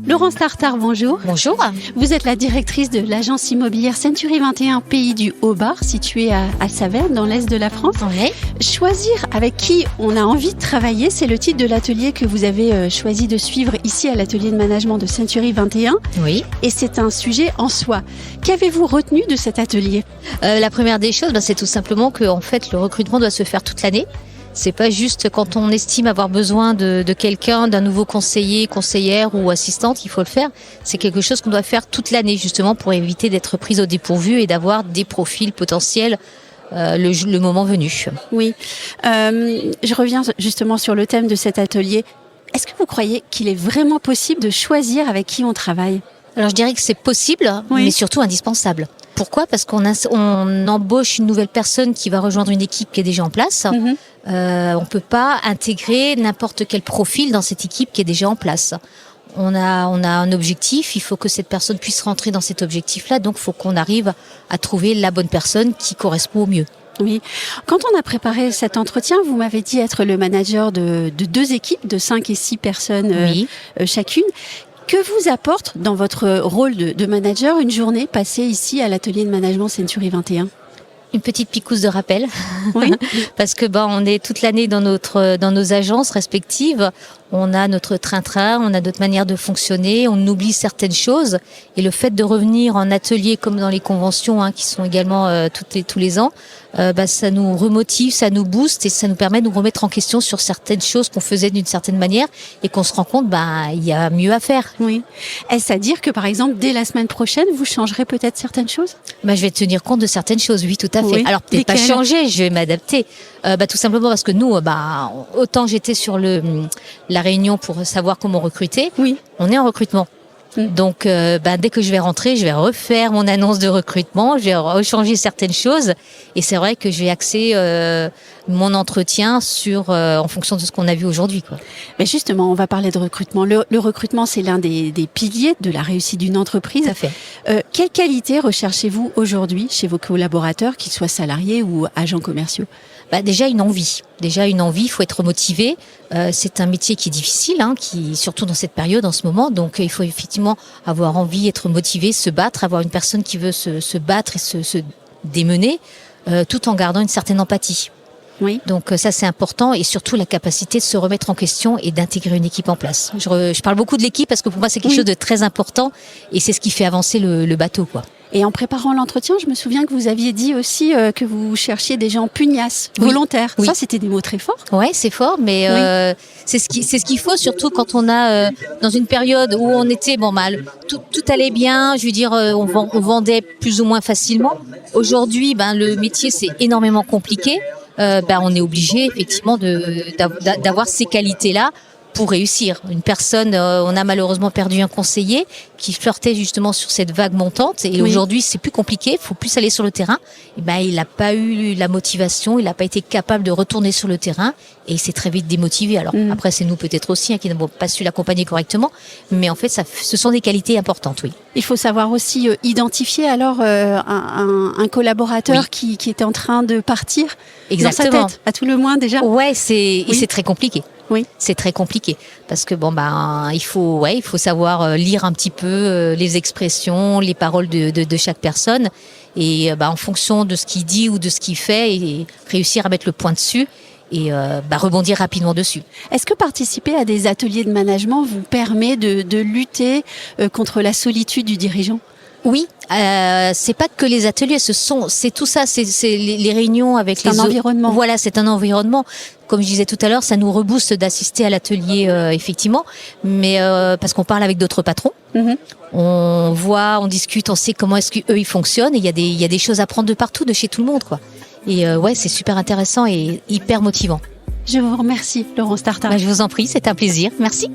Laurence Tartare, bonjour. Bonjour. Vous êtes la directrice de l'agence immobilière Century 21 Pays du Haut-Bar, située à Saverne, dans l'est de la France. Oui. Choisir avec qui on a envie de travailler, c'est le titre de l'atelier que vous avez choisi de suivre ici à l'atelier de management de Century 21. Oui. Et c'est un sujet en soi. Qu'avez-vous retenu de cet atelier ? La première des choses, c'est tout simplement que en fait, le recrutement doit se faire toute l'année. C'est pas juste quand on estime avoir besoin de quelqu'un, d'un nouveau conseiller, conseillère ou assistante, il faut le faire. C'est quelque chose qu'on doit faire toute l'année, justement, pour éviter d'être prise au dépourvu et d'avoir des profils potentiels le moment venu. Oui. Je reviens justement sur le thème de cet atelier. Est-ce que vous croyez qu'il est vraiment possible de choisir avec qui on travaille ? Alors, je dirais que c'est possible, Oui. mais surtout indispensable. Pourquoi ? Parce qu'on embauche une nouvelle personne qui va rejoindre une équipe qui est déjà en place. On peut pas intégrer n'importe quel profil dans cette équipe qui est déjà en place. On a un objectif, il faut que cette personne puisse rentrer dans cet objectif-là, donc il faut qu'on arrive à trouver la bonne personne qui correspond au mieux. Oui. Quand on a préparé cet entretien, vous m'avez dit être le manager de 2 équipes, de 5 et 6 personnes Oui. Chacune. Que vous apporte dans votre rôle de manager une journée passée ici à l'atelier de management Century 21 ? Une petite picouse de rappel, Oui. parce que on est toute l'année dans nos agences respectives. On a notre train-train, on a notre manière de fonctionner, on oublie certaines choses. Et le fait de revenir en atelier comme dans les conventions, qui sont également tous les ans, ça nous remotive, ça nous booste et ça nous permet de nous remettre en question sur certaines choses qu'on faisait d'une certaine manière et qu'on se rend compte, il y a mieux à faire. Oui. Est-ce à dire que, par exemple, dès la semaine prochaine, vous changerez peut-être certaines choses ? Je vais tenir compte de certaines choses, oui, tout à fait. Oui. Alors peut-être pas Lesquelles ? changer, je vais m'adapter. Tout simplement parce que nous, autant j'étais sur la réunion pour savoir comment recruter, Oui. on est en recrutement. Donc, dès que je vais rentrer, je vais refaire mon annonce de recrutement, je vais rechanger certaines choses. Et c'est vrai que je vais axer mon entretien en fonction de ce qu'on a vu aujourd'hui, quoi. Mais justement, on va parler de recrutement. Le recrutement, c'est l'un des piliers de la réussite d'une entreprise. Tout à fait. Quelle qualité recherchez-vous aujourd'hui chez vos collaborateurs, qu'ils soient salariés ou agents commerciaux ? Déjà une envie. Il faut être motivé. C'est un métier qui est difficile, surtout dans cette période en ce moment. Donc il faut effectivement avoir envie, être motivé, se battre, avoir une personne qui veut se battre et se démener, tout en gardant une certaine empathie. Oui. Donc ça c'est important et surtout la capacité de se remettre en question et d'intégrer une équipe en place. Je parle beaucoup de l'équipe parce que pour moi c'est quelque chose de très important et c'est ce qui fait avancer le bateau, quoi. Et en préparant l'entretien, je me souviens que vous aviez dit aussi que vous cherchiez des gens pugnaces, Oui. volontaires. Oui. Ça, c'était des mots très forts. Ouais, c'est fort, mais c'est ce qu'il faut, surtout quand on a dans une période où on était tout allait bien. Je veux dire, on vendait plus ou moins facilement. Aujourd'hui, le métier c'est énormément compliqué. On est obligé effectivement d'avoir ces qualités-là pour réussir. Une personne, on a malheureusement perdu un conseiller qui flirtait justement sur cette vague montante et aujourd'hui c'est plus compliqué, il faut plus aller sur le terrain. Et il n'a pas eu la motivation, il n'a pas été capable de retourner sur le terrain et il s'est très vite démotivé. Alors après c'est nous peut-être aussi qui n'avons pas su l'accompagner correctement, mais en fait ce sont des qualités importantes, oui. Il faut savoir aussi identifier alors un collaborateur qui était en train de partir. Exactement. Dans sa tête, à tout le moins déjà. Ouais, c'est très compliqué. Oui. C'est très compliqué parce que il faut savoir lire un petit peu les expressions, les paroles de chaque personne et en fonction de ce qu'il dit ou de ce qu'il fait et réussir à mettre le point dessus et rebondir rapidement dessus. Est-ce que participer à des ateliers de management vous permet de lutter contre la solitude du dirigeant ? Oui, c'est pas que les ateliers, c'est tout ça, c'est les réunions avec c'est les un environnement. Voilà, c'est un environnement. Comme je disais tout à l'heure, ça nous rebooste d'assister à l'atelier, effectivement, mais parce qu'on parle avec d'autres patrons. On voit, on discute, on sait comment est-ce qu'eux ils fonctionnent. Et il y a des choses à prendre de partout, de chez tout le monde, quoi. Et c'est super intéressant et hyper motivant. Je vous remercie, Laurence Tartare. Je vous en prie, c'est un plaisir. Merci.